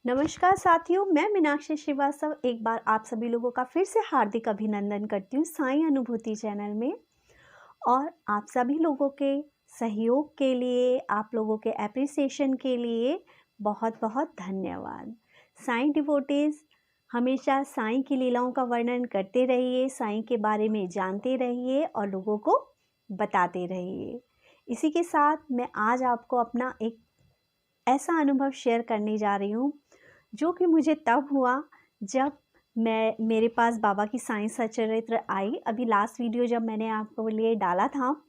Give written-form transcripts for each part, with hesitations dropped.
नमस्कार साथियों, मैं मीनाक्षी श्रीवास्तव एक बार आप सभी लोगों का फिर से हार्दिक अभिनंदन करती हूँ साई अनुभूति चैनल में। और आप सभी लोगों के सहयोग के लिए, आप लोगों के एप्रिसिएशन के लिए बहुत बहुत धन्यवाद। साई डिवोटीज़ हमेशा साई की लीलाओं का वर्णन करते रहिए, साई के बारे में जानते रहिए और लोगों को बताते रहिए। इसी के साथ मैं आज आपको अपना एक ऐसा अनुभव शेयर करने जा रही हूँ जो कि मुझे तब हुआ जब मेरे पास बाबा की साई सच्चरित्र आई। अभी लास्ट वीडियो जब मैंने आपको लिए डाला था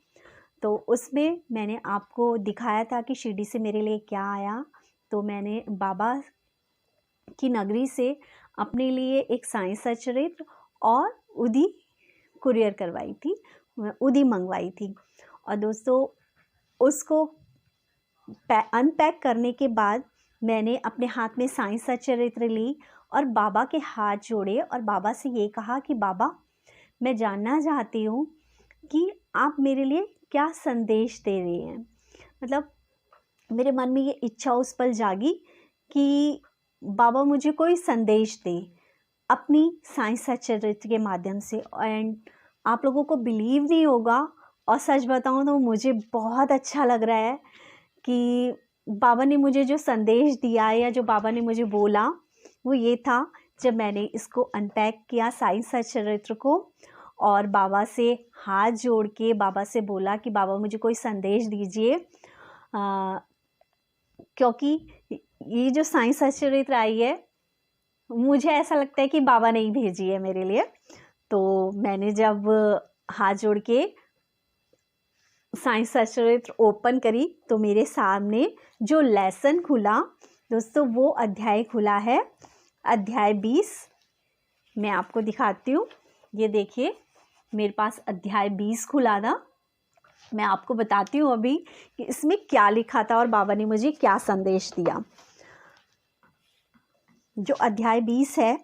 तो उसमें मैंने आपको दिखाया था कि शिरडी से मेरे लिए क्या आया। तो मैंने बाबा की नगरी से अपने लिए एक साई सच्चरित्र और उदी कुरियर करवाई थी, उदी मंगवाई थी। और दोस्तों उसको अनपैक करने के बाद मैंने अपने हाथ में साई सच्चरित्र ली और बाबा के हाथ जोड़े और बाबा से ये कहा कि बाबा, मैं जानना चाहती हूँ कि आप मेरे लिए क्या संदेश दे रहे हैं। मतलब मेरे मन में ये इच्छा उस पल जागी कि बाबा मुझे कोई संदेश दे अपनी साई सच्चरित्र के माध्यम से। एंड आप लोगों को बिलीव नहीं होगा और सच बताऊँ तो मुझे बहुत अच्छा लग रहा है कि बाबा ने मुझे जो संदेश दिया या जो बाबा ने मुझे बोला वो ये था। जब मैंने इसको अनपैक किया साई सच्चरित्र को और बाबा से हाथ जोड़ के बाबा से बोला कि बाबा मुझे कोई संदेश दीजिए, क्योंकि ये जो साई सच्चरित्र आई है मुझे ऐसा लगता है कि बाबा ने ही भेजी है मेरे लिए। तो मैंने जब हाथ जोड़ के साई सच्चरित्र ओपन करी तो मेरे सामने जो लेसन खुला दोस्तों, वो अध्याय खुला है, अध्याय 20। मैं आपको दिखाती हूँ, ये देखिए मेरे पास अध्याय 20 खुला था। मैं आपको बताती हूँ अभी कि इसमें क्या लिखा था और बाबा ने मुझे क्या संदेश दिया। जो अध्याय 20 है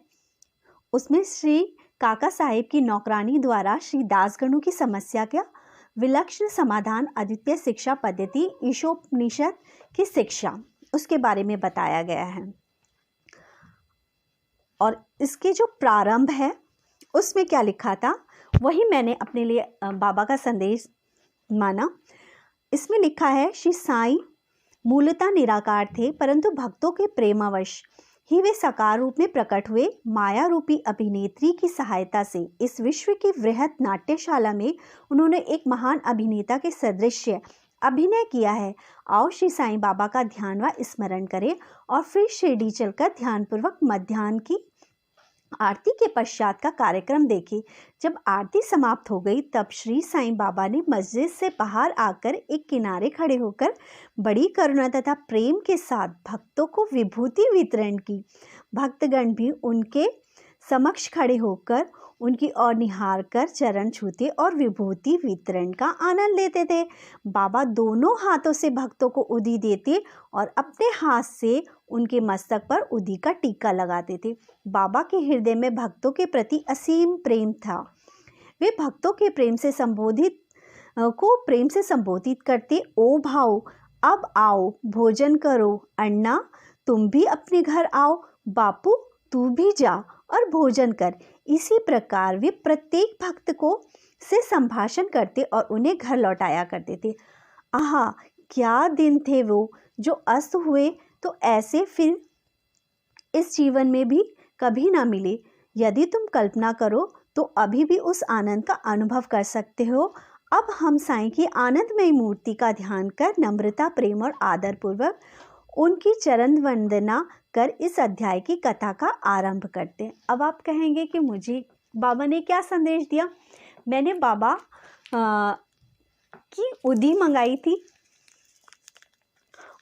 उसमें श्री काका साहेब की नौकरानी द्वारा श्री दासगणों की समस्या का विलक्षण समाधान, अद्वितीय शिक्षा पद्धति, ईशोपनिषद की शिक्षा, उसके बारे में बताया गया है। और इसके जो प्रारंभ है उसमें क्या लिखा था वही मैंने अपने लिए बाबा का संदेश माना। इसमें लिखा है, श्री साईं मूलतः निराकार थे, परंतु भक्तों के प्रेमवश ही वे साकार रूप में प्रकट हुए। माया रूपी अभिनेत्री की सहायता से इस विश्व की वृहत नाट्यशाला में उन्होंने एक महान अभिनेता के सदृश अभिनय किया है। आओ श्री साईं बाबा का ध्यान व स्मरण करें और फिर शिरडी चलकर ध्यानपूर्वक मध्याह्न की आरती के पश्चात का कार्यक्रम देखें। जब आरती समाप्त हो गई तब श्री साईं बाबा ने मस्जिद से बाहर आकर एक किनारे खड़े होकर बड़ी करुणा तथा प्रेम के साथ भक्तों को विभूति वितरण की। भक्तगण भी उनके समक्ष खड़े होकर उनकी ओर निहार कर चरण छूते और विभूति वितरण का आनंद लेते थे। बाबा दोनों हाथों से भक्तों को उदी देते और अपने हाथ से उनके मस्तक पर उदी का टीका लगाते थे। बाबा के हृदय में भक्तों के प्रति असीम प्रेम था। वे भक्तों के प्रेम से संबोधित करते, ओ भाओ अब आओ भोजन करो, अन्ना तुम भी अपने घर आओ, बापू तू भी जा और भोजन कर। इसी प्रकार वे प्रत्येक भक्त को से संभाषण करते और उन्हें घर लौटाया करते थे। आहा, क्या दिन थे वो जो अस्त हुए तो ऐसे फिर इस जीवन में भी कभी ना मिले। यदि तुम कल्पना करो तो अभी भी उस आनंद का अनुभव कर सकते हो। अब हम साईं की आनंदमयी मूर्ति का ध्यान कर नम्रता, प्रेम और आदर पूर्वक उनकी चरण वंदना कर इस अध्याय की कथा का आरंभ करते हैं। अब आप कहेंगे कि मुझे बाबा ने क्या संदेश दिया। मैंने बाबा की उदी मंगाई थी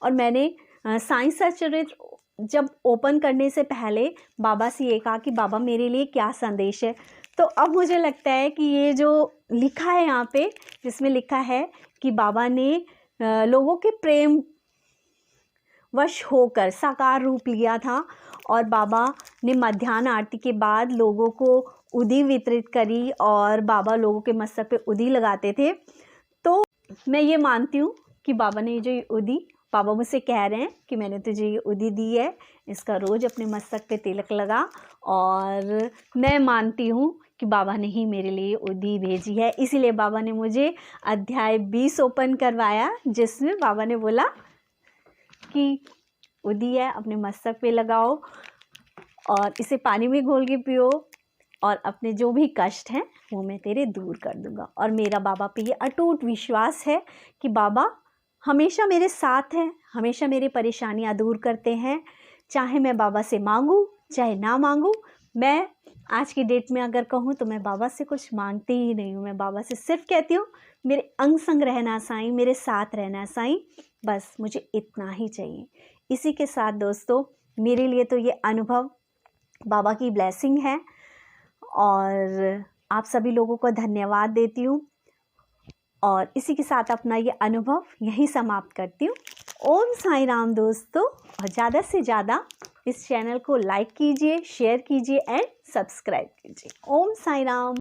और मैंने साई सच्चरित्र जब ओपन करने से पहले बाबा से ये कहा कि बाबा मेरे लिए क्या संदेश है। तो अब मुझे लगता है कि ये जो लिखा है यहाँ पे, जिसमें लिखा है कि बाबा ने लोगों के प्रेम वश होकर साकार रूप लिया था और बाबा ने मध्याह्न आरती के बाद लोगों को उदी वितरित करी और बाबा लोगों के मस्तक पे उदी लगाते थे। तो मैं ये मानती हूँ कि बाबा ने जो उदी बाबा मुझसे कह रहे हैं कि मैंने तुझे ये उदी दी है, इसका रोज़ अपने मस्तक पे तिलक लगा। और मैं मानती हूँ कि बाबा ने ही मेरे लिए उदी भेजी है, इसीलिए बाबा ने मुझे अध्याय 20 ओपन करवाया, जिसमें बाबा ने बोला कि उदी है, अपने मस्तक पे लगाओ और इसे पानी में घोल के पियो, और अपने जो भी कष्ट हैं वो मैं तेरे दूर कर दूंगा। और मेरा बाबा पे ये अटूट विश्वास है कि बाबा हमेशा मेरे साथ हैं, हमेशा मेरी परेशानियां दूर करते हैं। चाहे मैं बाबा से मांगूं चाहे ना मांगूं, मैं आज की डेट में अगर कहूँ तो मैं बाबा से कुछ मांगती ही नहीं हूँ। मैं बाबा से सिर्फ कहती हूँ मेरे अंग संग रहना साईं, मेरे साथ रहना साईं, बस मुझे इतना ही चाहिए। इसी के साथ दोस्तों, मेरे लिए तो ये अनुभव बाबा की ब्लेसिंग है, और आप सभी लोगों को धन्यवाद देती हूँ। और इसी के साथ अपना ये अनुभव यहीं समाप्त करती हूँ। ओम साईं राम दोस्तों, और ज़्यादा से ज़्यादा इस चैनल को लाइक कीजिए, शेयर कीजिए एंड सब्सक्राइब कीजिए। ओम साईं राम।